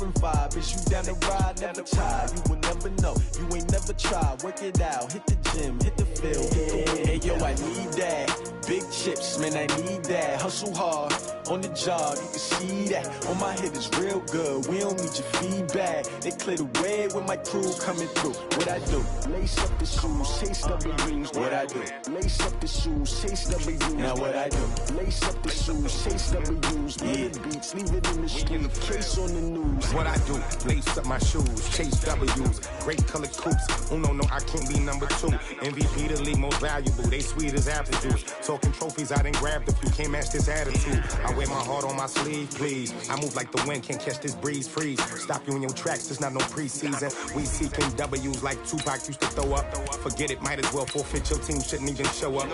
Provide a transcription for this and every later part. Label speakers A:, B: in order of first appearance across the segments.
A: different vibe. Is you down the ride, never tired. You will never know, you ain't never tried. Work it out, hit the gym, hit the field, hit the win. Hey yo, I need that. Big chips, man, I need that. Hustle hard, on the job, you can see that. On my head is real good, we don't need your feedback. They clear the way with my crew coming through. What I do? Lace up the shoes, chase W's. What I do? Lace up the shoes, chase W's. Now what I do? Lace up the shoes, chase W's. Yeah. Beats, leave it in the street, case on the news.
B: What I do? Lace up my shoes, chase W's. Great colored coops. No, I can't be number 2. MVP the league most valuable. They sweet as apple juice. Talking trophies, I done grabbed a few. Can't match this attitude. I wear my heart on my sleeve, please. I move like the wind, can't catch this breeze, freeze. Stop you in your tracks, there's not no preseason. We seeking W's like Tupac used to throw up. Forget it, might as well forfeit. Your team shouldn't even show up.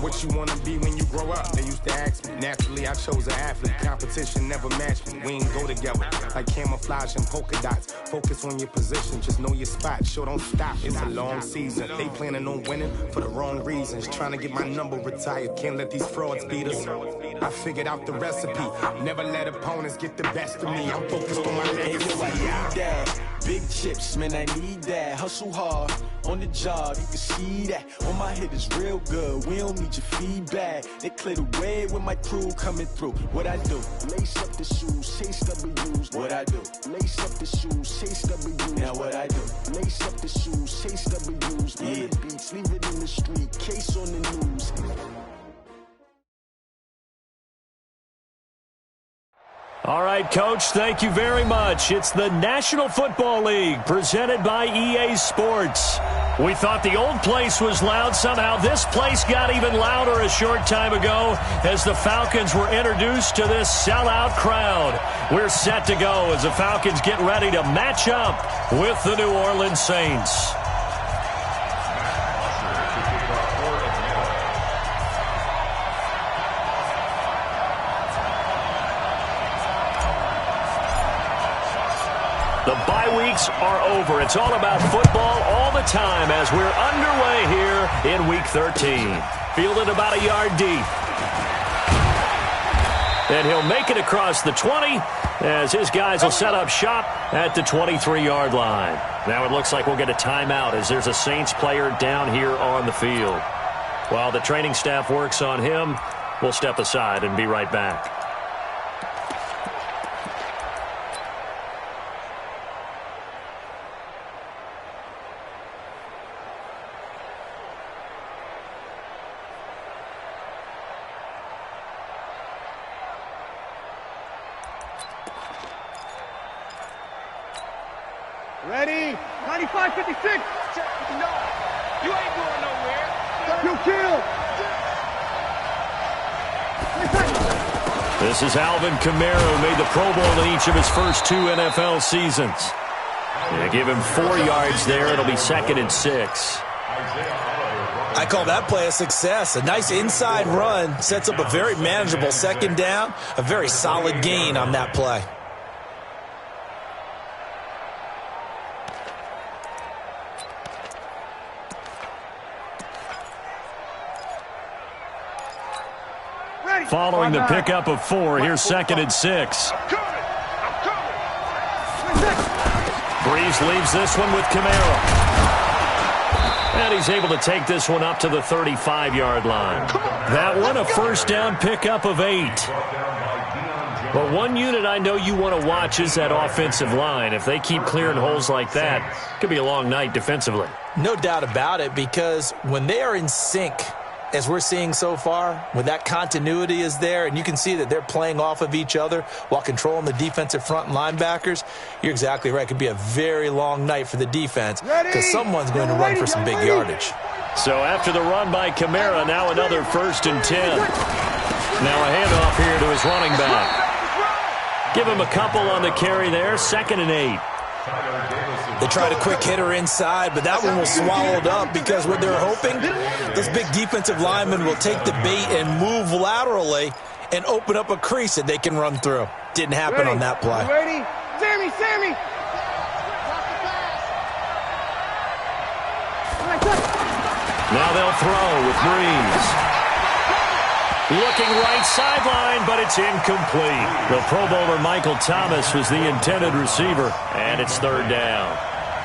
B: What you wanna be when you grow up? They used to ask me. Naturally, I chose an athlete. Competition never matched me. We ain't go together like camouflage and polka dots. Focus on your position, just know your spot. Sure, don't stop, it's a long season. They planning on winning for the wrong reasons. Trying to get my number retired. Can't let these frauds beat us. I figured out the recipe. Never let opponents get the best of me. I'm focused on my legacy.
A: I need that. Big chips, man, I need that. Hustle hard, on the job, you can see that. On my head is real good, we don't need your feedback. They clear the way with my crew coming through. What I do? Lace up the shoes, chase W's. What I do? Lace up the shoes, chase W's. Now what I do? Lace up the shoes, chase W's. Yeah. Beats, leave it in the street, case on the news.
C: All right, Coach, thank you very much. It's the National Football League presented by EA Sports. We thought the old place was loud. Somehow this place got even louder a short time ago as the Falcons were introduced to this sellout crowd. We're set to go as the Falcons get ready to match up with the New Orleans Saints. The bye weeks are over. It's all about football all the time as we're underway here in Week 13. Fielded about a yard deep. And he'll make it across the 20 as his guys will set up shop at the 23-yard line. Now it looks like we'll get a timeout as there's a Saints player down here on the field. While the training staff works on him, we'll step aside and be right back.
D: Ready? 95, 56. No, you ain't going nowhere. You kill.
C: This is Alvin Kamara, who made the Pro Bowl in each of his first 2 NFL seasons. They give him 4 yards there. It'll be 2nd and 6.
E: I call that play a success. A nice inside run sets up a very manageable 2nd down. A very solid gain on that play.
C: Following the pickup of 4, here's 2nd and 6. Breeze leaves this one with Kamara. And he's able to take this one up to the 35-yard line. That one, a first down pickup of 8. But one unit I know you want to watch is that offensive line. If they keep clearing holes like that, it could be a long night defensively.
E: No doubt about it, because when they are in sync, as we're seeing so far, when that continuity is there, and you can see that they're playing off of each other while controlling the defensive front and linebackers, you're exactly right. It could be a very long night for the defense because someone's going to run for some big yardage.
C: So after the run by Kamara, now another 1st and 10. Now a handoff here to his running back. Give him a couple on the carry there, 2nd and 8.
E: They tried a quick hitter inside, but that one was swallowed up because what they're hoping, this big defensive lineman will take the bait and move laterally and open up a crease that they can run through. Didn't happen on that play.
D: Ready? Sammy!
C: Now they'll throw with Breeze. Looking right sideline, but it's incomplete. The Pro Bowler Michael Thomas was the intended receiver, and it's third down.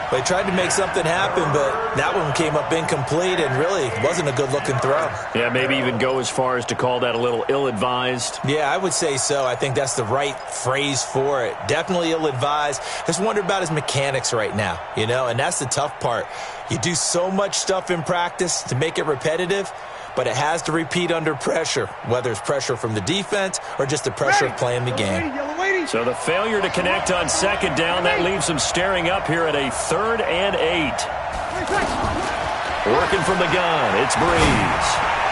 E: They tried to make something happen, but that one came up incomplete and really wasn't a good-looking throw.
C: Yeah, maybe even go as far as to call that a little ill-advised.
E: Yeah, I would say so. I think that's the right phrase for it. Definitely ill-advised. Just wonder about his mechanics right now, you know, and that's the tough part. You do so much stuff in practice to make it repetitive, but it has to repeat under pressure, whether it's pressure from the defense or just the pressure of playing the game.
C: So the failure to connect on second down, that leaves him staring up here at a 3rd and 8. Working from the gun, it's Breeze.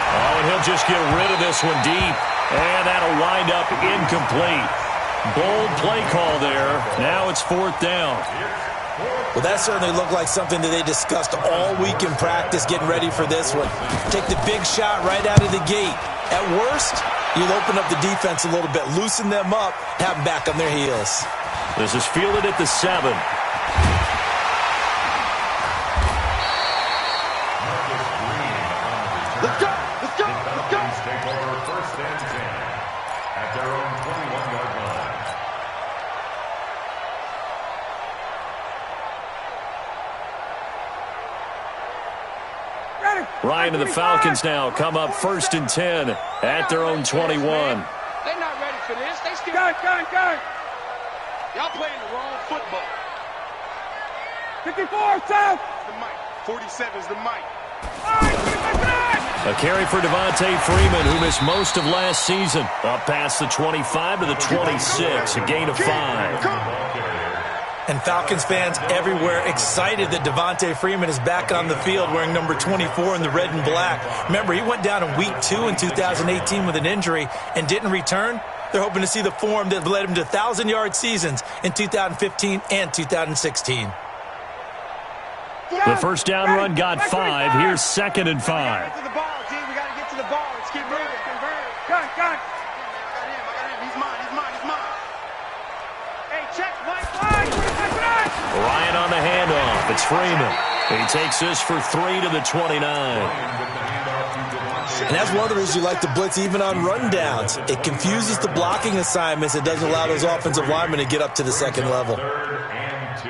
C: Oh, and he'll just get rid of this one deep, and that'll wind up incomplete. Bold play call there. Now it's 4th down.
E: Well, that certainly looked like something that they discussed all week in practice getting ready for this one. Take the big shot right out of the gate. At worst, you'll open up the defense a little bit, loosen them up, have them back on their heels.
C: This is fielded at the 7.
D: Let's go! Let's go! Let's go!
F: Take over 1st and 10 at their own 21-yard line.
C: Ryan and the Falcons now come up 1st and 10 at their own 21.
D: They're not ready for this. They still... Gun! Y'all playing the wrong football. 54, south! The mic. 47's the mic.
C: A carry for Devontae Freeman, who missed most of last season. Up past the 25 to the 26, a gain of 5.
E: And Falcons fans everywhere excited that Devontae Freeman is back on the field wearing number 24 in the red and black. Remember, he went down in week 2 in 2018 with an injury and didn't return. They're hoping to see the form that led him to 1,000-yard seasons in 2015 and 2016.
C: The first down run got 5. Here's 2nd and 5.
D: Get to the ball, G. We got to get to the ball. Let's keep moving. Gun! I got him. He's mine. Hey, check, Mike.
C: Ryan on the handoff. It's Freeman. He takes this for 3 to the 29.
E: And that's one of the reasons you like to blitz even on rundowns. It confuses the blocking assignments. It doesn't allow those offensive linemen to get up to the second level.
F: 3rd and 2.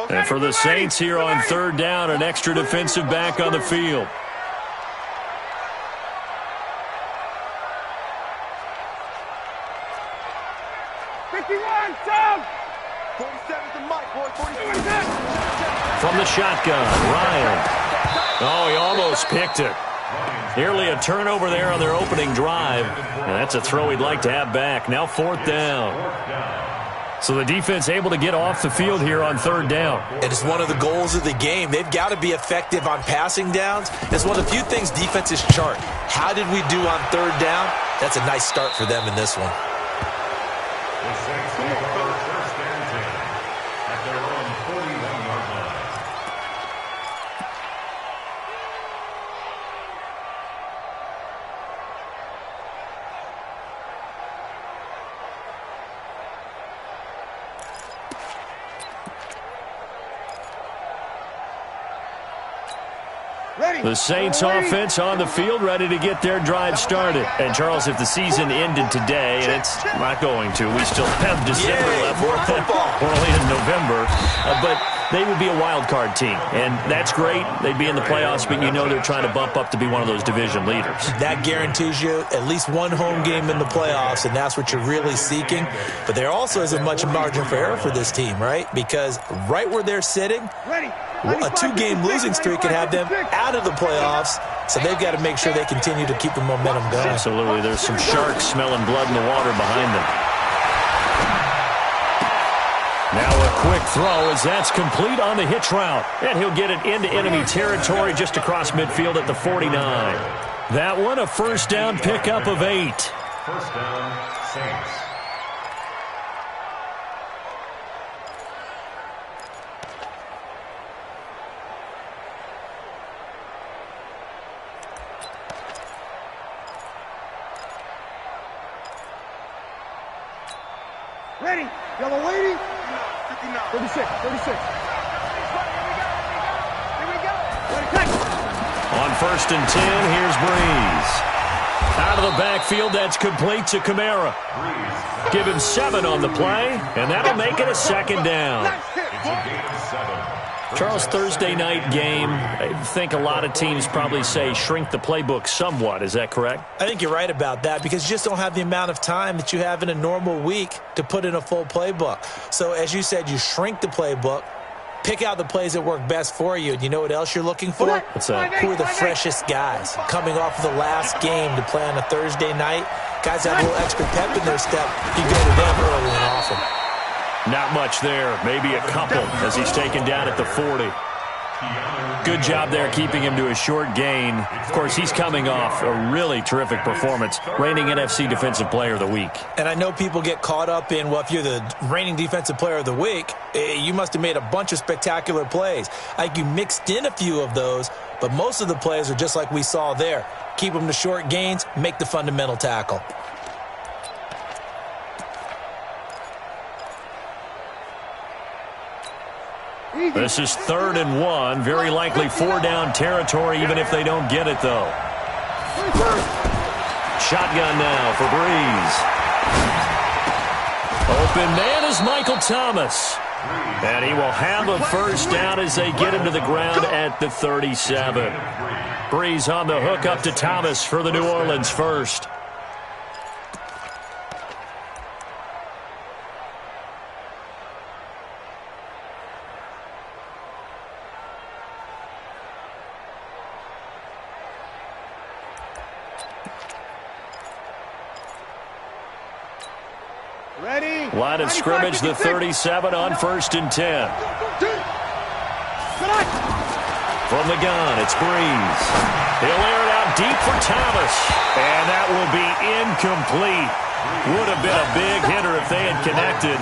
C: And for the Saints here on 3rd down, an extra defensive back on the field. From the shotgun, Ryan. Oh, he almost picked it. Nearly a turnover there on their opening drive. And that's a throw he'd like to have back. Now 4th down. So the defense able to get off the field here on 3rd down.
E: It is one of the goals of the game. They've got to be effective on passing downs. It's one of the few things defenses chart. How did we do on 3rd down? That's a nice start for them in this one.
F: The Saints take over 1st and 10 at their own 41-yard line.
C: The Saints offense on the field, ready to get their drive started. And, Charles, if the season ended today, and it's not going to, we still have December left. We're only in November. But they would be a wild card team, and that's great. They'd be in the playoffs, but you know they're trying to bump up to be one of those division leaders.
E: That guarantees you at least one home game in the playoffs, and that's what you're really seeking. But there also isn't much margin for error for this team, right? Because right where they're sitting, a 2-game losing streak could have them out of the playoffs, so they've got to make sure they continue to keep the momentum going.
C: Absolutely. There's some sharks smelling blood in the water behind them. Now a quick throw as that's complete on the hitch route. And he'll get it into enemy territory just across midfield at the 49. That one a first down pickup of 8.
F: First down, Saints.
D: Ready. Yellow lady. 36. 36. Here we go.
C: On 1st and 10, here's Breeze. Out of the backfield, that's complete to Kamara. Give him 7 on the play, and that'll make it a 2nd down.
F: It's a gain of 7.
C: Charles, Thursday night game, I think a lot of teams probably say shrink the playbook somewhat. Is that correct?
E: I think you're right about that because you just don't have the amount of time that you have in a normal week to put in a full playbook. So as you said, you shrink the playbook, pick out the plays that work best for you. And you know what else you're looking for?
C: What's that?
E: Who are the freshest guys coming off of the last game to play on a Thursday night? Guys that have a little extra pep in their step, you go to them early and often.
C: Not much there. Maybe a couple as he's taken down at the 40. Good job there keeping him to a short gain. Of course, he's coming off a really terrific performance, reigning NFC Defensive Player of the Week.
E: And I know people get caught up in, well, if you're the reigning Defensive Player of the Week, you must have made a bunch of spectacular plays. I think you mixed in a few of those, but most of the plays are just like we saw there. Keep them to short gains, make the fundamental tackle.
C: This is 3rd and 1. Very likely 4-down territory, even if they don't get it, though. Shotgun now for Breeze. Open man is Michael Thomas. And he will have a 1st down as they get him to the ground at the 37. Breeze on the hook up to Thomas for the New Orleans 1st. Line of scrimmage, the 37 on 1st and 10. From the gun, it's Breeze. He'll air it out deep for Thomas. And that will be incomplete. Would have been a big hitter if they had connected.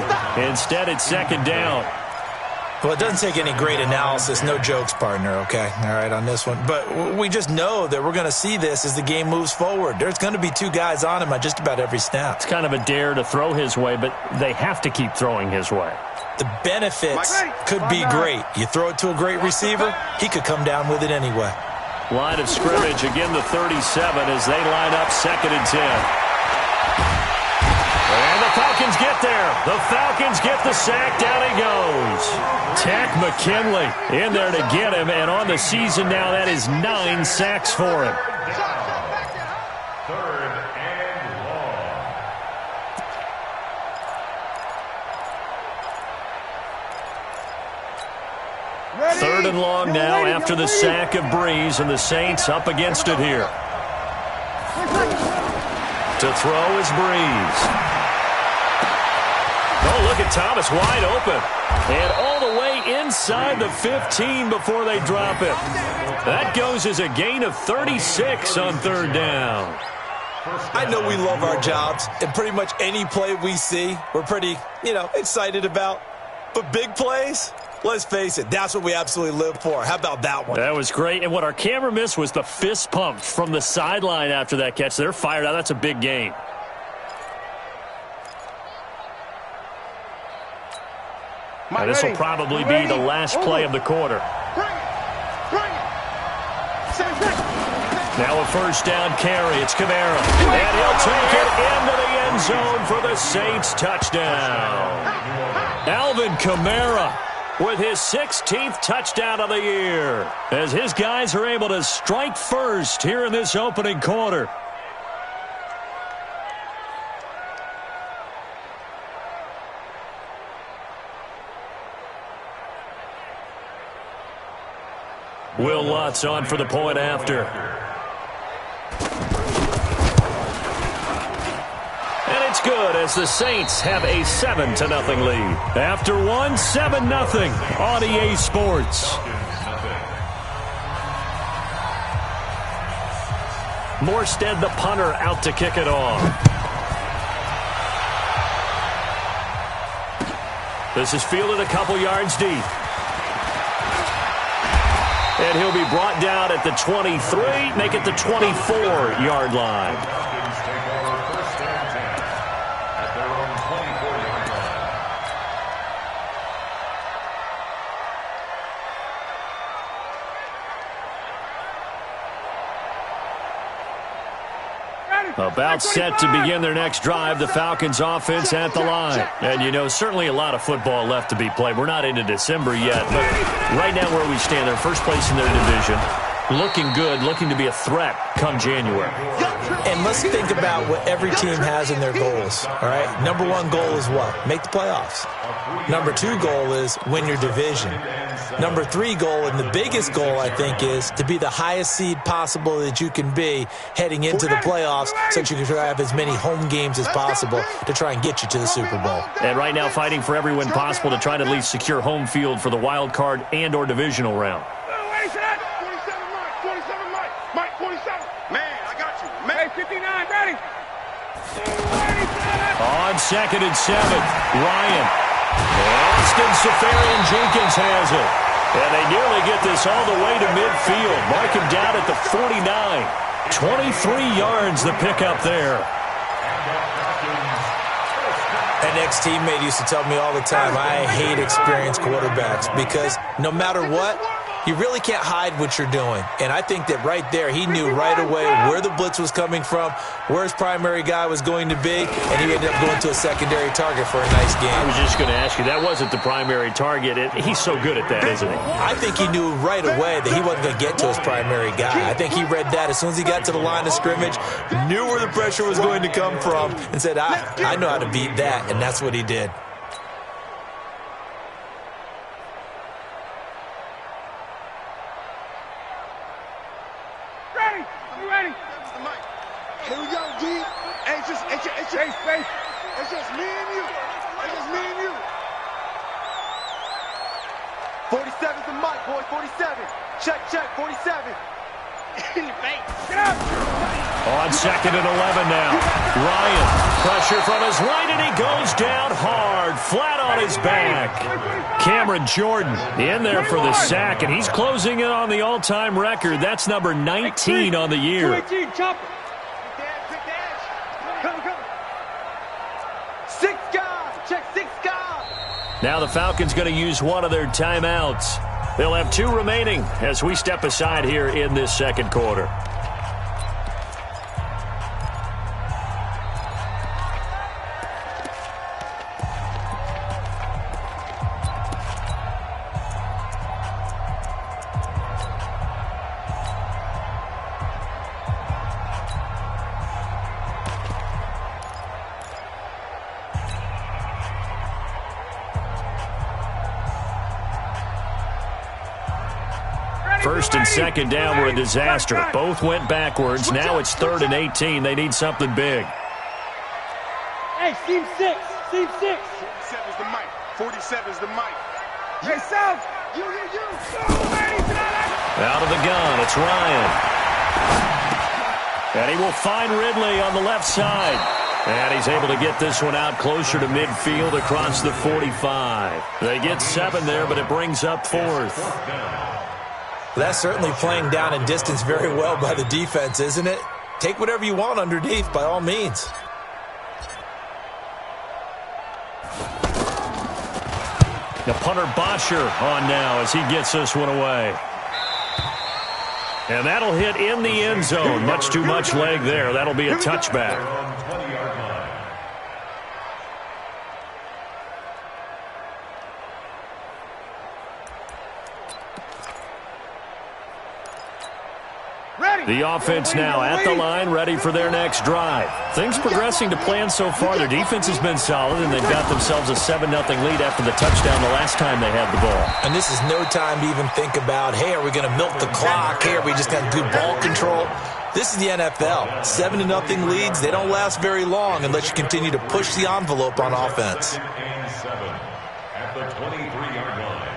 C: Instead, it's 2nd down.
E: Well, it doesn't take any great analysis. No jokes, partner, okay? All right, on this one. But we just know that we're going to see this as the game moves forward. There's going to be 2 guys on him on just about every snap.
C: It's kind of a dare to throw his way, but they have to keep throwing his way.
E: The benefits could be great. You throw it to a great receiver, he could come down with it anyway.
C: Line of scrimmage, again the 37 as they line up 2nd and 10. And the Falcons get there. The Falcons get the sack. Down he goes. Tack McKinley in there to get him. And on the season now, that is 9 sacks for him.
F: 3rd and long.
C: 3rd and long now after the sack of Breeze, and the Saints up against it here. To throw is Breeze. Oh, look at Thomas wide open. And all the way inside the 15 before they drop it. That goes as a gain of 36 on 3rd down.
E: I know we love our jobs, and pretty much any play we see, we're pretty, excited about. But big plays, let's face it, that's what we absolutely live for. How about that one?
C: That was great. And what our camera missed was the fist pump from the sideline after that catch. They're fired out. That's a big gain. Now, this will probably be the last play of the quarter. Now a 1st down carry. It's Kamara. And he'll take it into the end zone for the Saints touchdown. Alvin Kamara with his 16th touchdown of the year as his guys are able to strike first here in this opening quarter. Will Lutz on for the point after. And it's good as the Saints have a 7-0 lead. After 7-0 on EA Sports. Morstead, the punter, out to kick it off. This is fielded a couple yards deep. And he'll be brought down at the 23, make it the 24-yard line.
F: Falcons take over 1st and 10 at their own 24-yard line.
C: About set to begin their next drive, the Falcons offense at the line. And, you know, certainly a lot of football left to be played. We're not into December yet, but right now where we stand, they're first place in their division. Looking good, looking to be a threat come January.
E: And let's think about what every team has in their goals, all right? Number one goal is what? Make the playoffs. Number two goal is win your division. Number three goal, and the biggest goal, I think, is to be the highest seed possible that you can be heading into the playoffs so that you can try to have as many home games as possible to try and get you to the Super Bowl.
C: And right now fighting for every win possible to try to at least secure home field for the wild card and or divisional round. On 2nd and 7, Ryan. Austin Safarian-Jenkins has it. And they nearly get this all the way to midfield. Mark him down at the 49. 23 yards the pickup there.
E: An ex-teammate used to tell me all the time, I hate experienced quarterbacks because no matter what, you really can't hide what you're doing. And I think that right there, he knew right away where the blitz was coming from, where his primary guy was going to be, and he ended up going to a secondary target for a nice game.
C: I was just going to ask you, that wasn't the primary target. He's so good at that, isn't he?
E: I think he knew right away that he wasn't going to get to his primary guy. I think he read that as soon as he got to the line of scrimmage, knew where the pressure was going to come from, and said, I know how to beat that, and that's what he did.
D: It's just me and you. It's just me and you. 47's the mic, boys. 47. Check, 47. In your face. Get up.
C: On 2nd and 11 now. Ryan, pressure from his right, and he goes down hard, flat on his back. Cameron Jordan in there for the sack, and he's closing in on the all-time record. That's number 19 on the year.
D: 218, chopper.
C: Now the Falcons going to use one of their timeouts. They'll have 2 remaining as we step aside here in this second quarter. First and second down were a disaster. Both went backwards. Now it's 3rd and 18. They need something big.
D: Hey, Team 6. Team 6. 47's the mic. 47's the mic. Hey, South. You.
C: Out of the gun, it's Ryan. And he will find Ridley on the left side. And he's able to get this one out closer to midfield across the 45. They get 7 there, but it brings up 4th.
E: That's certainly playing down in distance very well by the defense, isn't it? Take whatever you want underneath, by all means.
C: The punter Bosher on now as he gets this one away. And that'll hit in the end zone. Much too much leg there. That'll be a touchback. The offense now at the line, ready for their next drive. Things progressing to plan so far. Their defense has been solid, and they've got themselves a 7-0 lead after the touchdown the last time they had the ball.
E: And this is no time to even think about, hey, are we going to milk the clock? Hey, are we just going to do ball control? This is the NFL. 7-0 leads, they don't last very long unless you continue to push the envelope on offense.
F: And 7 at the 23-yard line.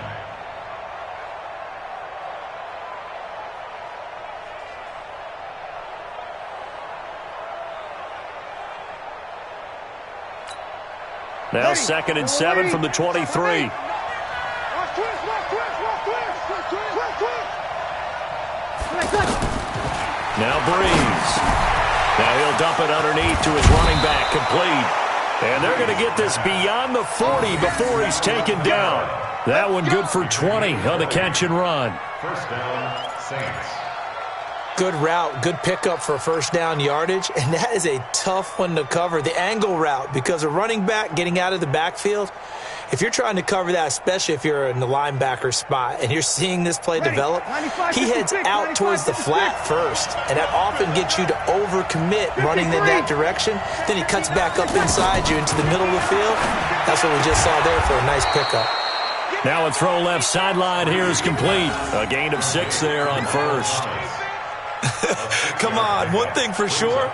C: Now 2nd and 7 from the 23. Now Breeze. Now he'll dump it underneath to his running back, complete. And they're going to get this beyond the 40 before he's taken down. That one good for 20 on the catch and run.
F: First down, Saints.
E: Good route, good pickup for first down yardage, and that is a tough one to cover, the angle route, because a running back getting out of the backfield, if you're trying to cover that, especially if you're in the linebacker spot and you're seeing this play develop, he heads out towards the flat first, and that often gets you to overcommit running in that direction. Then he cuts back up inside you into the middle of the field. That's what we just saw there for a nice pickup.
C: Now a throw left sideline here is complete. A gain of 6 there on first.
E: Come on, one thing for sure,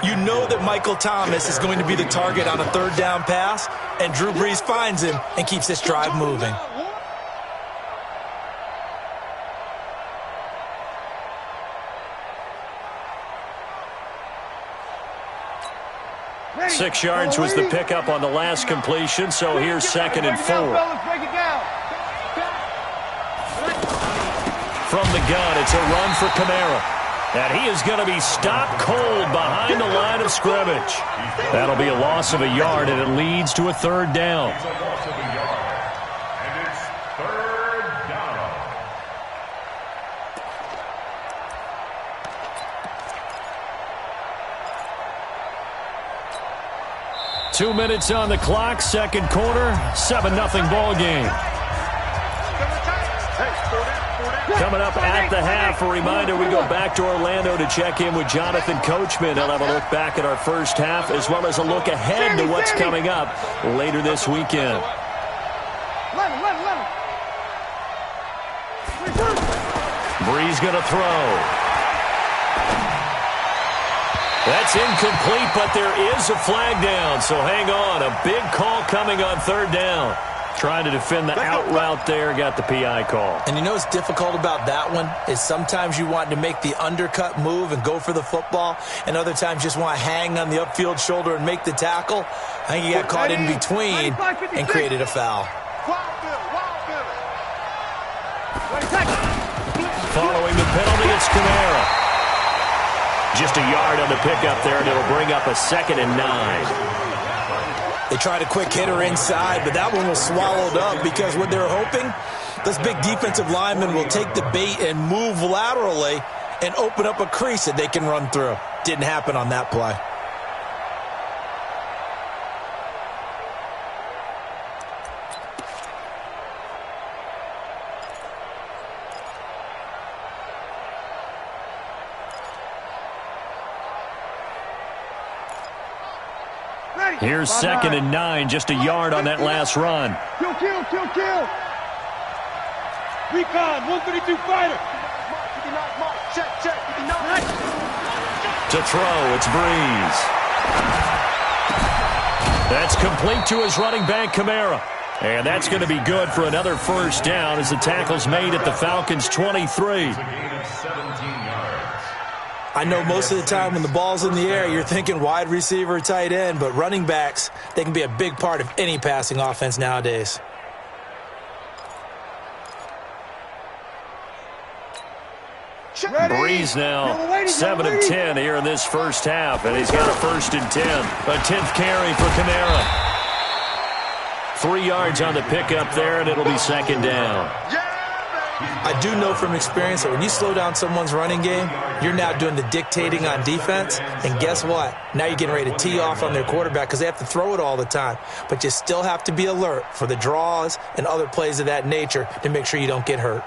E: you know that Michael Thomas is going to be the target on a third down pass, and Drew Brees finds him and keeps this drive moving.
C: Six yards was the pickup on the last completion, so here's 2nd and 4. From the gun, it's a run for Kamara. And he is going to be stopped cold behind the line of scrimmage. That'll be a loss of a yard, and it leads to a third down.
F: It's a loss of a yard, and it's 3rd down.
C: 2 minutes on the clock, second quarter, 7-0 ball game. Coming up at the half, a reminder, we go back to Orlando to check in with Jonathan Coachman. He'll have a look back at our first half as well as a look ahead to what's coming up later this weekend. Brees going to throw. That's incomplete, but there is a flag down, so hang on. A big call coming on third down. Trying to defend the out route there, got the PI call.
E: And you know what's difficult about that one is sometimes you want to make the undercut move and go for the football, and other times just want to hang on the upfield shoulder and make the tackle. I think he got caught in between and created a foul.
C: Following the penalty, it's Kamara. Just a yard on the pickup there, and it'll bring up a 2nd and 9.
E: They tried a quick hitter inside, but that one was swallowed up because what they're hoping, this big defensive lineman will take the bait and move laterally and open up a crease that they can run through. Didn't happen on that play.
C: Here's 2nd and 9, just a yard on that last run.
D: Kill. Recon, 132 fighter. Check.
C: To throw, it's Brees. That's complete to his running back, Kamara. And that's going to be good for another first down as the tackle's made at the Falcons' 23.
E: I know most of the time when the ball's in the air, you're thinking wide receiver, tight end, but running backs, they can be a big part of any passing offense nowadays.
C: Brees now 7 of 10 here in this first half, and he's got a 1st and 10. A 10th carry for Kamara. 3 yards on the pickup there, and it'll be 2nd down.
E: I do know from experience that when you slow down someone's running game, you're now doing the dictating on defense, and guess what? Now you're getting ready to tee off on their quarterback because they have to throw it all the time. But you still have to be alert for the draws and other plays of that nature to make sure you don't get hurt.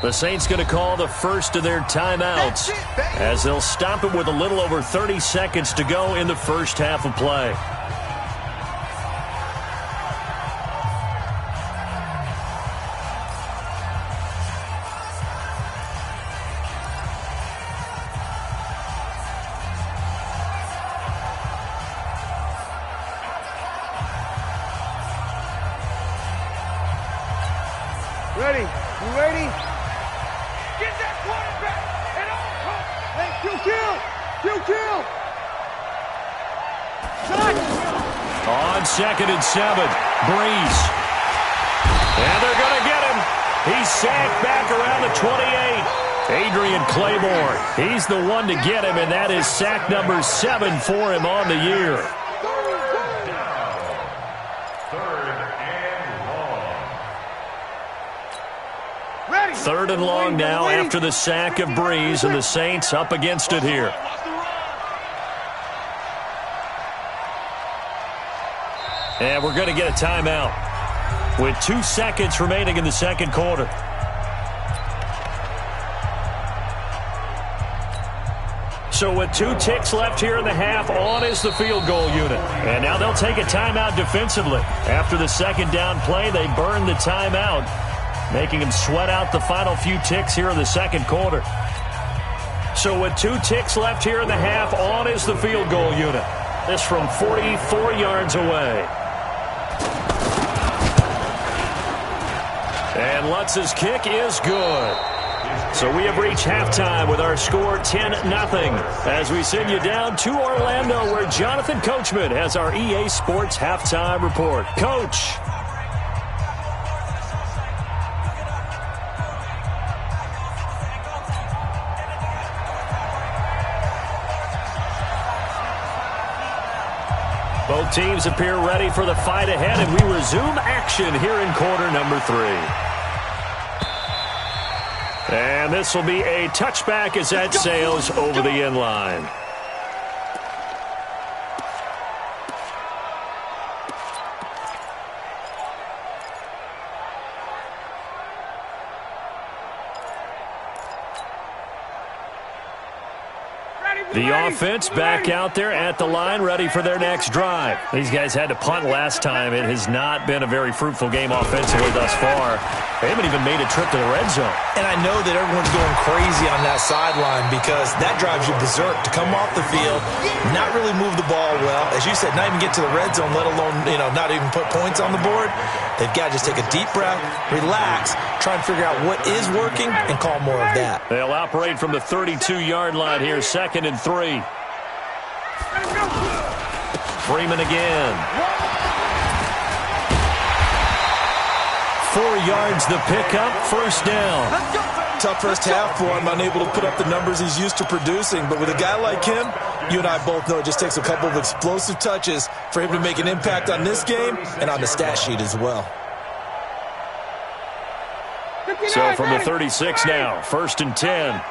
C: The Saints going to call the first of their timeouts as they'll stop it with a little over 30 seconds to go in the first half of play.
D: Ready? You ready? Get that quarterback and all. Hey, kill.
C: On 2nd and 7, Brees. And they're going to get him. He's sacked back around the 28. Adrian Claymore, he's the one to get him, and that is sack number 7 for him on the year. Third and long now after the sack of Breeze, and the Saints up against it here. And we're going to get a timeout with 2 seconds remaining in the second quarter. So with 2 ticks left here in the half, on is the field goal unit. And now they'll take a timeout defensively. After the second down play, they burn the timeout, making them sweat out the final few ticks here in the second quarter. So with 2 ticks left here in the half, on is the field goal unit. This from 44 yards away. And Lutz's kick is good. So we have reached halftime with our score 10-0 as we send you down to Orlando, where Jonathan Coachman has our EA Sports halftime report. Coach. Both teams appear ready for the fight ahead, and we resume action here in quarter number 3. And this will be a touchback as that sails over the end line. The offense back out there at the line, ready for their next drive. These guys had to punt last time. It has not been a very fruitful game offensively thus far. They haven't even made a trip to the red zone.
E: And I know that everyone's going crazy on that sideline because that drives you berserk to come off the field, not really move the ball well. As you said, not even get to the red zone, let alone, not even put points on the board. They've got to just take a deep breath, relax, try and figure out what is working, and call more of that.
C: They'll operate from the 32-yard line here, 2nd and 3. Freeman again. 4 yards the pickup, first down.
E: Tough first half for him, unable to put up the numbers he's used to producing. But with a guy like him, you and I both know it just takes a couple of explosive touches for him to make an impact on this game and on the stat sheet as well.
C: So from the 36 now, 1st and 10.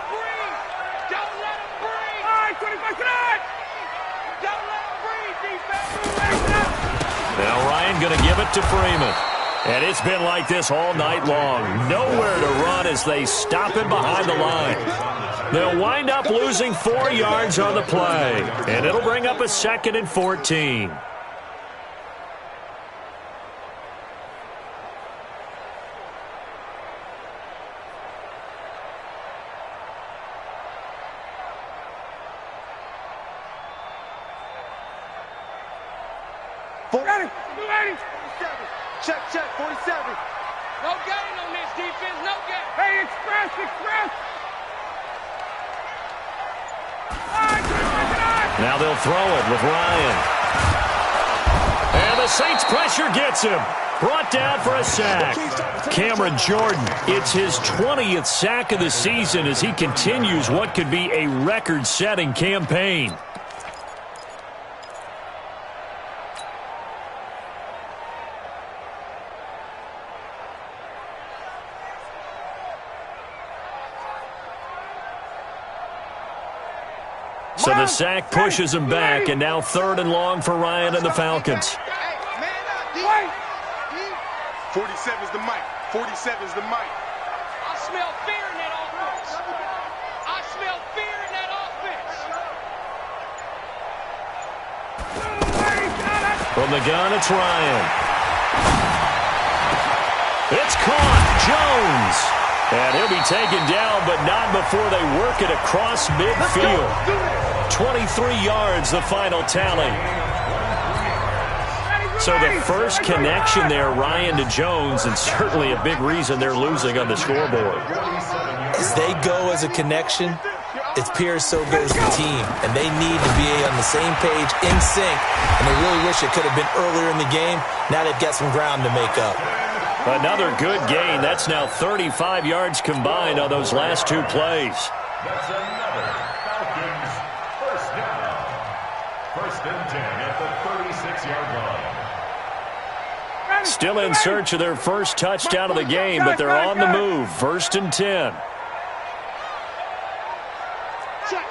C: Now Ryan going to give it to Freeman. And it's been like this all night long. Nowhere to run as they stop him behind the line. They'll wind up losing 4 yards on the play. And it'll bring up a 2nd and 14.
D: Check, 47. No gain on this defense, no gain. Hey, express.
C: Now they'll throw it with Ryan. And the Saints pressure gets him. Brought down for a sack. Cameron Jordan, it's his 20th sack of the season as he continues what could be a record-setting campaign. So the sack pushes him back, and now 3rd and long for Ryan and the Falcons.
D: 47's the mic. 47's the mic. I smell fear in that offense. I smell fear in that offense.
C: From the gun, it's Ryan. It's caught. Jones. And he'll be taken down, but not before they work it across midfield. 23 yards, the final tally. So the first connection there, Ryan to Jones, and certainly a big reason they're losing on the scoreboard.
E: As they go as a connection, it's Pierce, so goes the team. And they need to be on the same page, in sync. And they really wish it could have been earlier in the game. Now they've got some ground to make up.
C: Another good gain. That's now 35 yards combined on those last two plays.
F: That's another Falcons first down. 1st and 10 at the 36-yard line.
C: Still in search of their first touchdown of the game, but they're on the move. 1st and 10.
D: Check.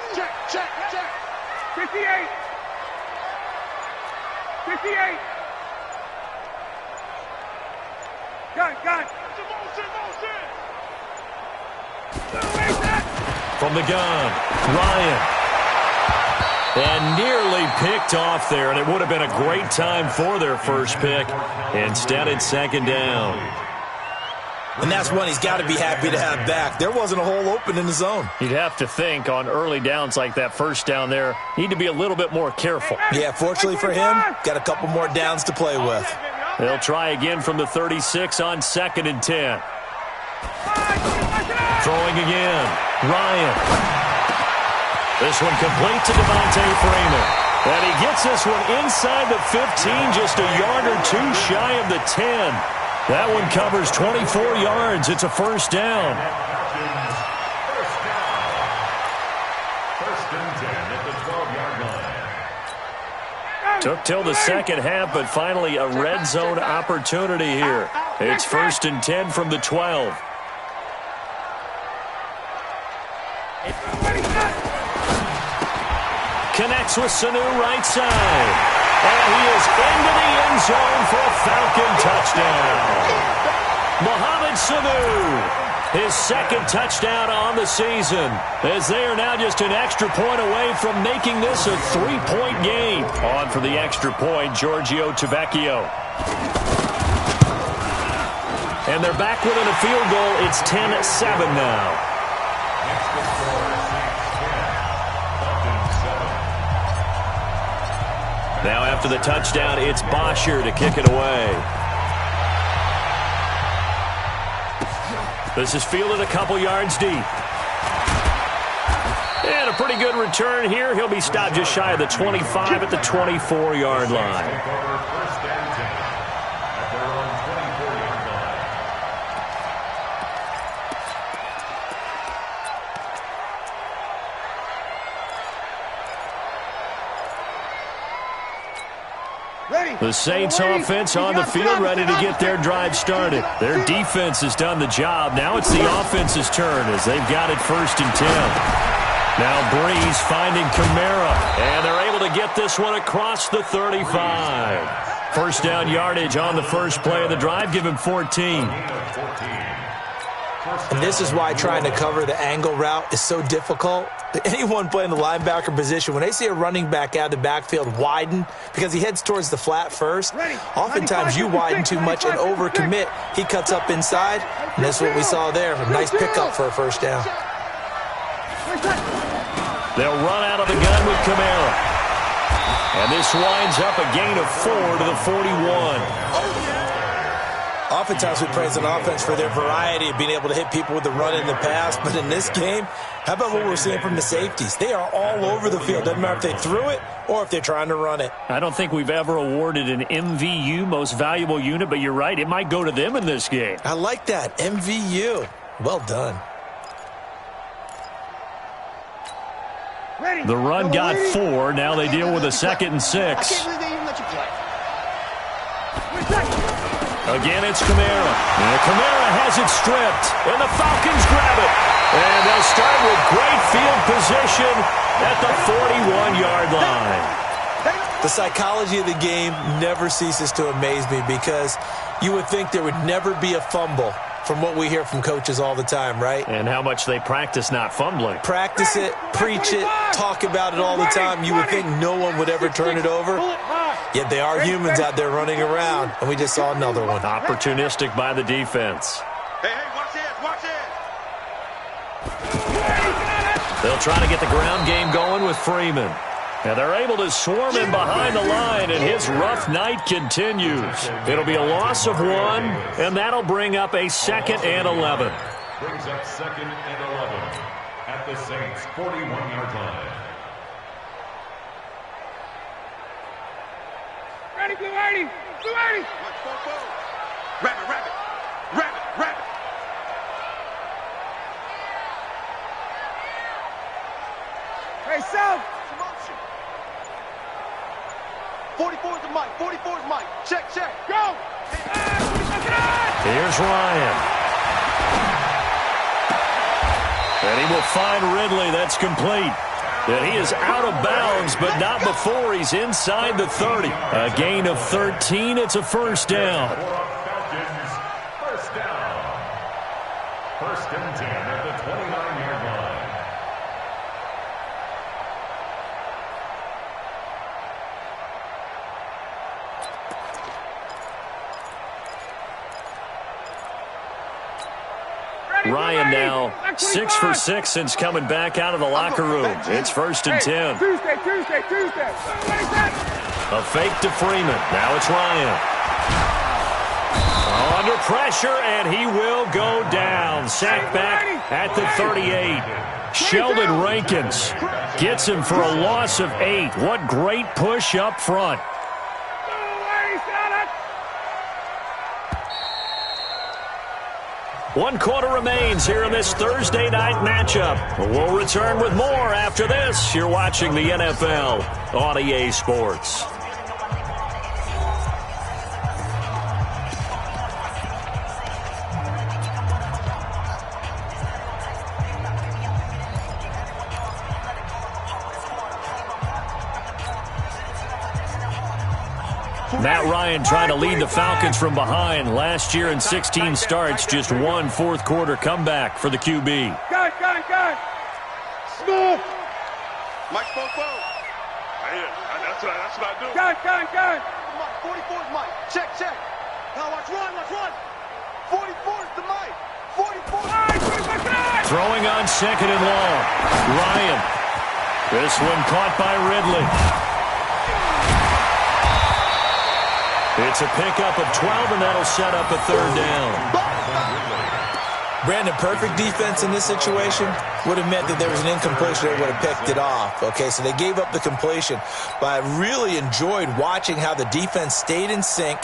D: 58. 58. Gun.
C: From the gun, Ryan. And nearly picked off there, and it would have been a great time for their first pick. Instead, it's 2nd down.
E: And that's one he's got to be happy to have back. There wasn't a hole open in the zone.
C: You'd have to think on early downs like that, first down there, need to be a little bit more careful.
E: Yeah, fortunately for him, got a couple more downs to play with.
C: They'll try again from the 36 on 2nd and 10. Throwing again, Ryan. This one complete to Devontae Freeman. And he gets this one inside the 15, just a yard or two shy of the 10. That one covers 24 yards. It's a first down.
F: 1st and 10 at the 12-yard line.
C: Took till the second half, but finally a red zone opportunity here. It's 1st and 10 from the 12. Connects with Sanu right side. And he is into the end zone for a Falcon touchdown. Mohamed Sanu, his 2nd touchdown on the season, as they are now just an extra point away from making this a 3-point game. On for the extra point, Giorgio Tavecchio. And they're back within a field goal. It's 10-7 now. Now after the touchdown, it's Bosher to kick it away. This is fielded a couple yards deep. And a pretty good return here. He'll be stopped just shy of the 25 at the 24-yard line. The Saints offense on the field, ready to get their drive started. Their defense has done the job. Now it's the offense's turn as they've got it 1st and 10. Now Breeze finding Kamara, and they're able to get this one across the 35. First down yardage on the first play of the drive, give him 14.
E: And this is why trying to cover the angle route is so difficult. Anyone playing the linebacker position, when they see a running back out of the backfield widen because he heads towards the flat first, oftentimes you widen too much and overcommit. He cuts up inside, and that's what we saw there. A nice pickup for a first down.
C: They'll run out of the gun with Kamara. And this winds up a gain of 4 to the 41.
E: Oftentimes we praise an offense for their variety of being able to hit people with the run in the pass, but in this game, how about what we're seeing from the safeties? They are all over the field. Doesn't matter if they threw it or if they're trying to run it.
C: I don't think we've ever awarded an MVU, most valuable unit, but you're right, it might go to them in this game.
E: I like that, MVU. Well done.
C: The run got 4. Now they deal with a 2nd and 6. Again, it's Kamara. And Kamara has it stripped, and the Falcons grab it. And they'll start with great field position at the 41-yard line.
E: The psychology of the game never ceases to amaze me because you would think there would never be a fumble from what we hear from coaches all the time, right?
C: And how much they practice not fumbling.
E: Practice it, preach it, talk about it all the time. You would think no one would ever turn it over. Yet they are humans out there running around, and we just saw another one.
C: Opportunistic by the defense.
D: Hey, watch it, watch it.
C: They'll try to get the ground game going with Freeman. And they're able to swarm him behind the line, and his rough night continues. It'll be a loss of 1, and that'll bring up a 2nd and 11.
F: Brings up 2nd and 11 at the Saints' 41-yard line.
D: Ready, Blue 80. Blue 80. Rabbit. Hey, South. 44 is the mic. 44 is Mike. Check. Go.
C: Here's Ryan. And he will find Ridley. That's complete. And he is out of bounds, but not before he's inside the 30. A gain of 13. It's a first down.
F: First down. First and 10 at the 29-yard line.
C: Ryan now 6 for 6 since coming back out of the locker room. It's first and 10.
D: Tuesday.
C: A fake to Freeman. Now it's Ryan. Under pressure, and he will go down. Sacked back at the 38. Sheldon Rankins gets him for a loss of 8. What great push up front. One quarter remains here in this Thursday night matchup. We'll return with more after this. You're watching the NFL on EA Sports. Matt Ryan trying to lead the Falcons from behind. Last year in 16 starts, just one fourth-quarter comeback for the QB.
D: Gun. Smooth. Mike, Fofo. That's what I do. Gun. 44 is Mike. Check. Now watch run. 44 is the Mike. 44.
C: Throwing on second and long. Ryan. This one caught by Ridley. It's a pickup of 12, and that'll set up a third down.
E: Brandon, perfect defense in this situation would have meant that there was an incompletion. They would have picked it off. Okay, so they gave up the completion. But I really enjoyed watching how the defense stayed in sync,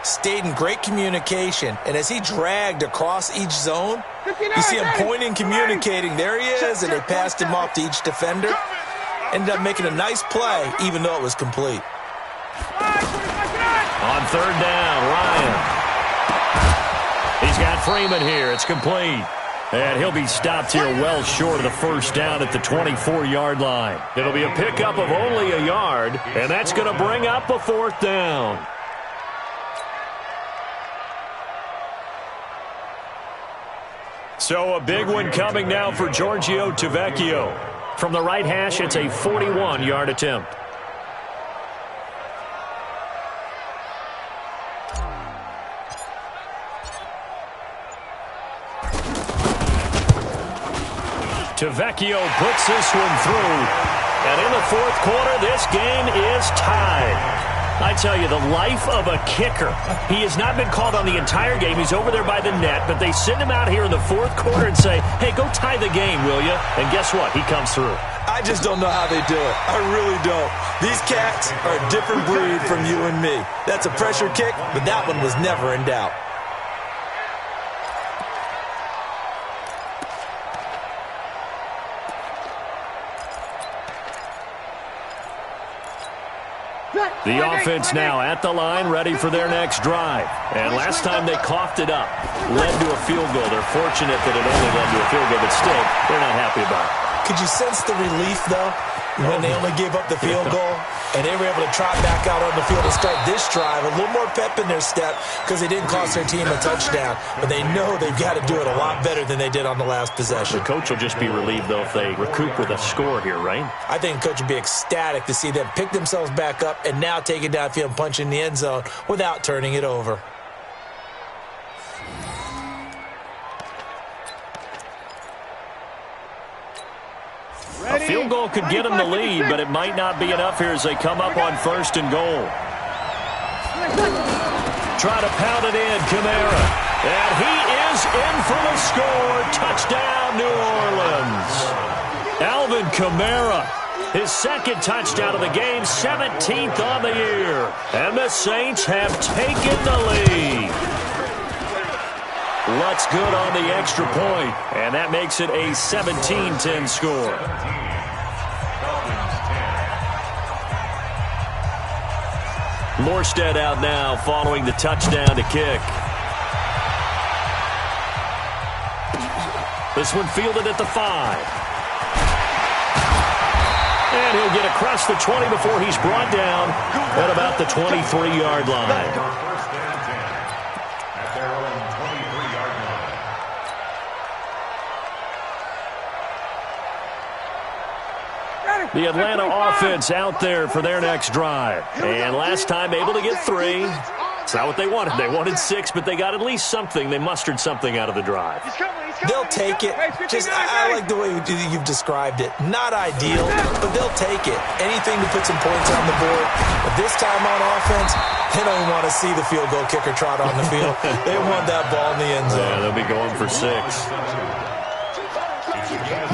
E: stayed in great communication, and as he dragged across each zone, you see him pointing, communicating. There he is, and they passed him off to each defender. Ended up making a nice play, even though it was complete.
C: On third down, Ryan. He's got Freeman here. It's complete. And he'll be stopped here well short of the first down at the 24-yard line. It'll be a pickup of only a yard, and that's going to bring up a fourth down. So a big one coming now for Giorgio Tavecchio. From the right hash, it's a 41-yard attempt. Tavecchio puts this one through. And in the fourth quarter, this game is tied. I tell you, the life of a kicker. He has not been called on the entire game. He's over there by the net, but they send him out here in the fourth quarter and say, hey, go tie the game, will you? And guess what? He comes through.
E: I just don't know how they do it. I really don't. These cats are a different breed from you and me. That's a pressure kick, but that one was never in doubt.
C: The offense now at the line, ready for their next drive. And last time they coughed it up, led to a field goal. They're fortunate that it only led to a field goal, but still, they're not happy about it.
E: Could you sense the relief, though, when they only gave up the field goal and they were able to trot back out on the field and start this drive? A little more pep in their step because they didn't cost their team a touchdown, but they know they've got to do it a lot better than they did on the last possession.
C: The coach will just be relieved, though, if they recoup with a score here, right?
E: I think the coach would be ecstatic to see them pick themselves back up and now take it downfield and punch in the end zone without turning it over.
C: A field goal could get them the lead, but it might not be enough here as they come up on first and goal. Try to pound it in, Kamara. And he is in for the score. Touchdown, New Orleans. Alvin Kamara, his second touchdown of the game, 17th on the year. And the Saints have taken the lead. Lutz good on the extra point, and that makes it a 17-10 score. Morstead out now following the touchdown to kick. This one fielded at the 5. And he'll get across the 20 before he's brought down at about the 23-yard line.
F: First and 10 at their own 23-yard line.
C: The Atlanta offense out there for their next drive. And last time able to get 3. It's not what they wanted. They wanted 6, but they got at least something. They mustered something out of the drive.
E: They'll take it. I like the way you've described it. Not ideal, but they'll take it. Anything to put some points on the board. But this time on offense, they don't want to see the field goal kicker trot on the field. They want that ball in the end zone.
C: Yeah, they'll be going for 6.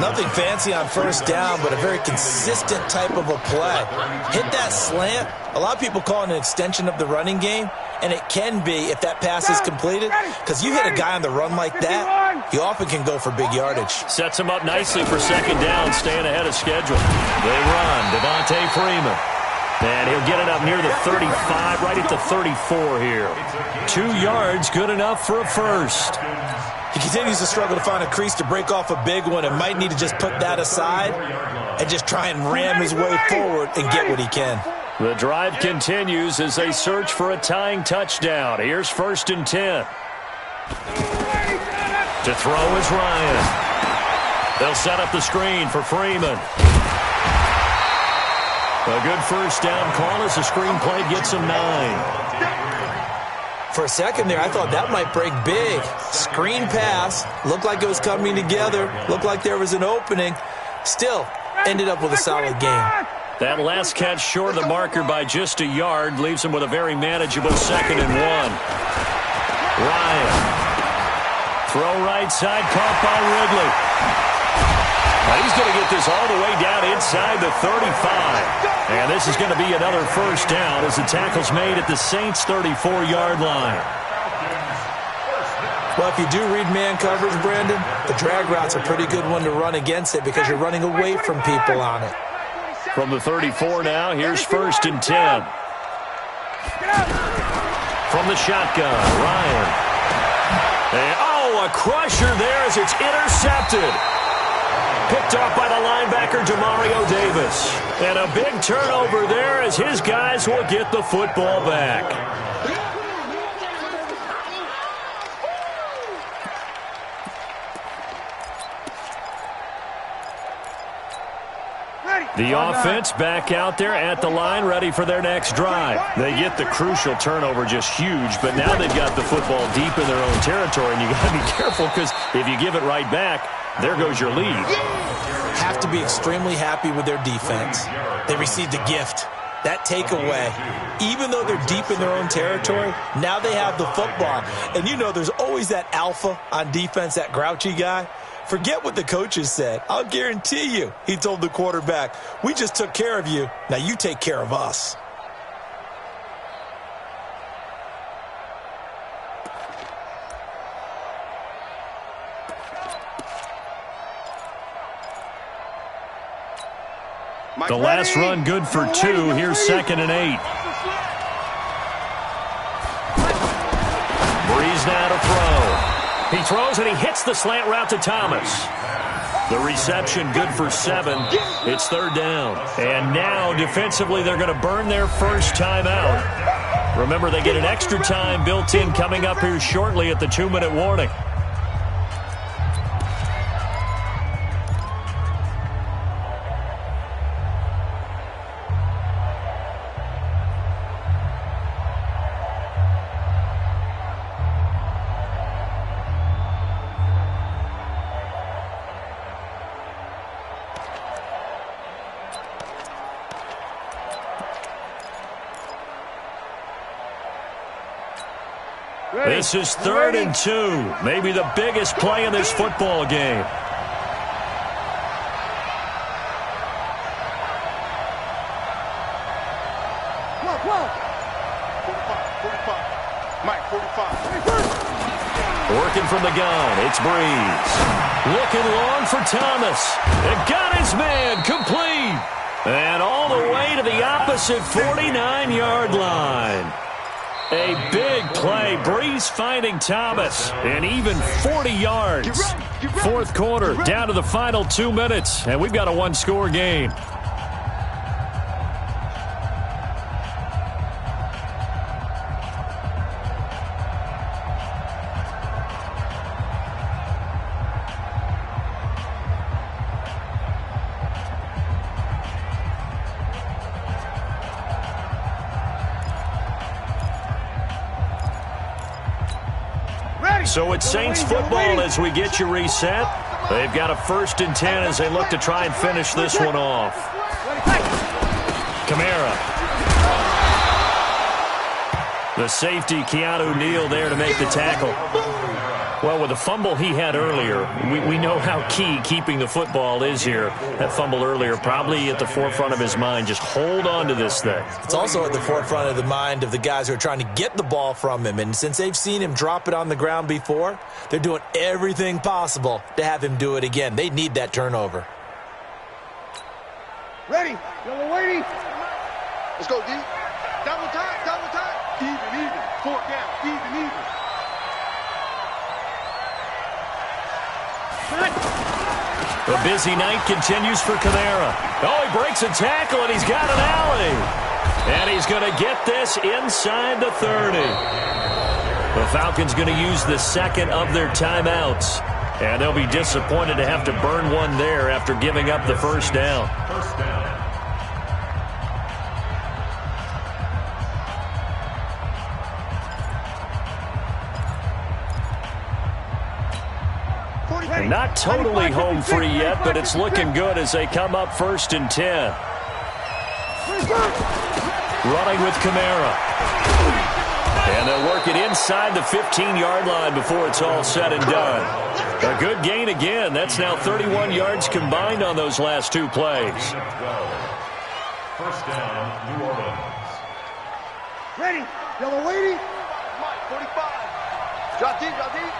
E: Nothing fancy on first down, but a very consistent type of a play. Hit that slant. A lot of people call it an extension of the running game, and it can be if that pass is completed, because you hit a guy on the run like that, he often can go for big yardage.
C: Sets him up nicely for second down, staying ahead of schedule. They run. Devontae Freeman. And he'll get it up near the 35, right at the 34 here. 2 yards, good enough for a first.
E: He continues to struggle to find a crease to break off a big one and might need to just put that aside and just try and ram his way forward and get what he can.
C: The drive continues as they search for a tying touchdown. Here's 1st and 10. To throw is Ryan. They'll set up the screen for Freeman. A good first down call as the screen play gets him 9.
E: For a second there, I thought that might break big. Screen pass. Looked like it was coming together. Looked like there was an opening. Still, ended up with a solid game.
C: That last catch short of the marker by just a yard leaves him with a very manageable 2nd and 1. Ryan. Throw right side, caught by Ridley. Now he's going to get this all the way down inside the 35. And this is going to be another first down as the tackle's made at the Saints' 34-yard line.
E: Well, if you do read man coverage, Brandon, the drag route's a pretty good one to run against it because you're running away from people on it.
C: From the 34 now, here's 1st and 10. From the shotgun, Ryan. And, a crusher there as it's intercepted. Picked off by the linebacker, Demario Davis. And a big turnover there as his guys will get the football back. The offense back out there at the line, ready for their next drive. They get the crucial turnover, just huge, but now they've got the football deep in their own territory, and you got to be careful because if you give it right back, there goes your lead.
E: Have to be extremely happy with their defense. They received a gift. That takeaway, even though they're deep in their own territory, now they have the football. And you know there's always that alpha on defense, that grouchy guy. Forget what the coaches said. I'll guarantee you, he told the quarterback, we just took care of you. Now you take care of us.
C: The last run good for 2. Here's 2nd and 8. Breeze now to throw. He throws and he hits the slant route to Thomas. The reception good for 7. It's 3rd down. And now defensively they're going to burn their first timeout. Remember, they get an extra time built in coming up here shortly at the 2-minute warning. This is 3rd and 2. Maybe the biggest play in this football game. Working from the gun, it's Breeze. Looking long for Thomas. And got his man complete. And all the way to the opposite opposite 49-yard line. A big play. Breeze finding Thomas. And even 40 yards. Fourth quarter, down to the final 2 minutes. And we've got a one-score game. So it's Saints football as we get you reset. They've got a 1st and 10 as they look to try and finish this one off. Kamara. The safety, Keanu Neal, there to make the tackle. Well, with the fumble he had earlier, we know how key keeping the football is here. That fumble earlier probably at the forefront of his mind. Just hold on to this thing.
E: It's also at the forefront of the mind of the guys who are trying to get the ball from him. And since they've seen him drop it on the ground before, they're doing everything possible to have him do it again. They need that turnover.
D: Ready. Yellow waiting. Let's go, D. Double time, double time. Even. 4th down. Even.
C: The busy night continues for Kamara. Oh, he breaks a tackle, and he's got an alley. And he's going to get this inside the 30. The Falcons going to use the second of their timeouts. And they'll be disappointed to have to burn one there after giving up the first down. Not totally home free yet, but it's looking good as they come up 1st and 10. Running with Kamara. And they'll work it inside the 15-yard line before it's all said and done. A good gain again. That's now 31 yards combined on those last 2 plays.
F: 1st down, New Orleans.
D: Ready. Yellow waiting. Mike, 45. Drop deep, drop deep.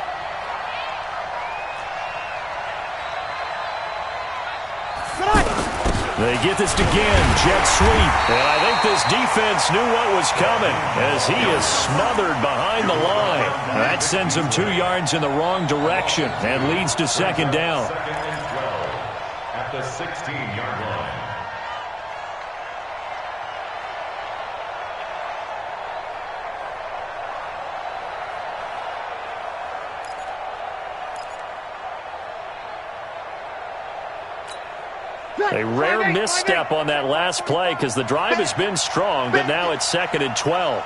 C: They get this again, jet sweep. And I think this defense knew what was coming as he is smothered behind the line. That sends him 2 yards in the wrong direction and leads to 2nd down.
F: 2nd and 12 at the 16-yard line.
C: A rare misstep on that last play because the drive has been strong, but now it's 2nd and 12.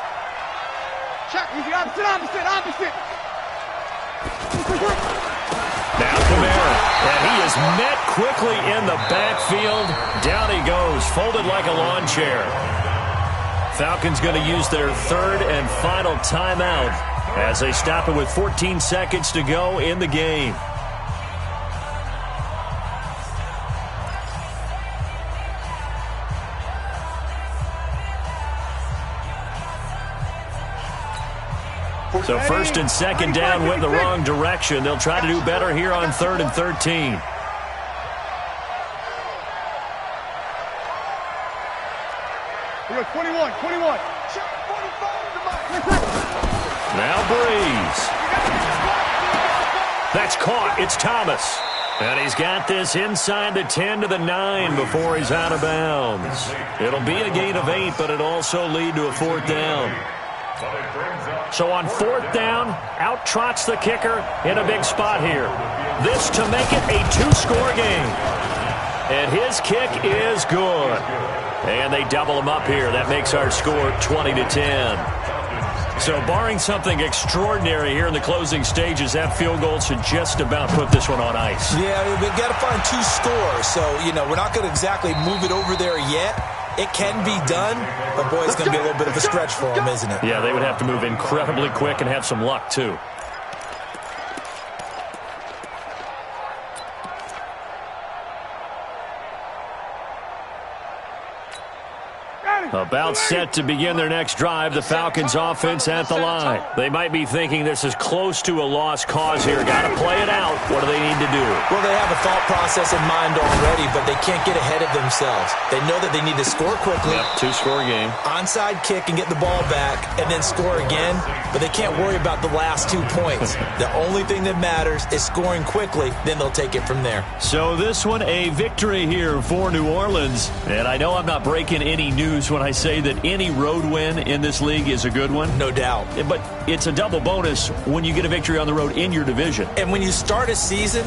D: Check, opposite.
C: Now Kamara, and he is met quickly in the backfield. Down he goes, folded like a lawn chair. Falcons going to use their 3rd and final timeout as they stop it with 14 seconds to go in the game. So 1st and 2nd down went the wrong direction. They'll try to do better here on 3rd and 13.
D: Here, 21.
C: Now Breeze. That's caught. It's Thomas. And he's got this inside the 10 to the 9 before he's out of bounds. It'll be a gain of 8, but it'll also lead to a 4th down. So on 4th down, out trots the kicker in a big spot here. This to make it a 2-score game. And his kick is good. And they double him up here. That makes our score 20-10. So barring something extraordinary here in the closing stages, that field goal should just about put this one on ice.
E: Yeah, we've got to find 2 scores. So, we're not going to exactly move it over there yet. It can be done, but boy, it's going to be a little bit of a stretch for them, isn't it?
C: Yeah, they would have to move incredibly quick and have some luck, too.
D: Got
C: About set to begin their next drive, the Falcons offense at the line. They might be thinking this is close to a lost cause here. Got to play it out. What do they need to do?
E: Well, they have a thought process in mind already, but they can't get ahead of themselves. They know that they need to score quickly.
C: Yep, two-score game.
E: Onside kick and get the ball back and then score again, but they can't worry about the last 2 points. The only thing that matters is scoring quickly, then they'll take it from there.
C: So this one, a victory here for New Orleans. And I know I'm not breaking any news when I say that any road win in this league is a good one.
E: No doubt.
C: But it's a double bonus when you get a victory on the road in your division.
E: And when you start a season,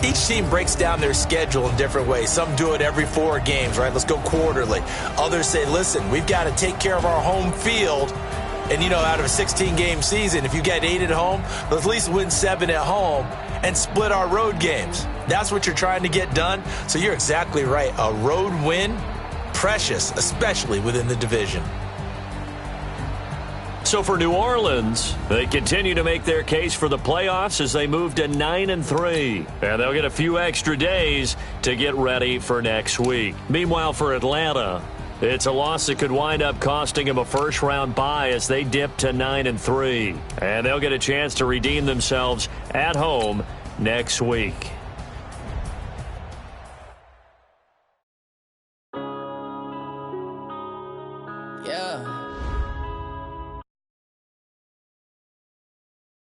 E: each team breaks down their schedule in different ways. Some do it every 4 games, right? Let's go quarterly. Others say, listen, we've got to take care of our home field. And, you know, out of a 16-game season, if you get 8 at home, let's at least win 7 at home and split our road games. That's what you're trying to get done. So you're exactly right. A road win, precious, especially within the division.
C: So for New Orleans, they continue to make their case for the playoffs as they move to 9-3. And they'll get a few extra days to get ready for next week. Meanwhile, for Atlanta, it's a loss that could wind up costing them a first-round bye as they dip to 9-3. And they'll get a chance to redeem themselves at home next week.
G: Yeah.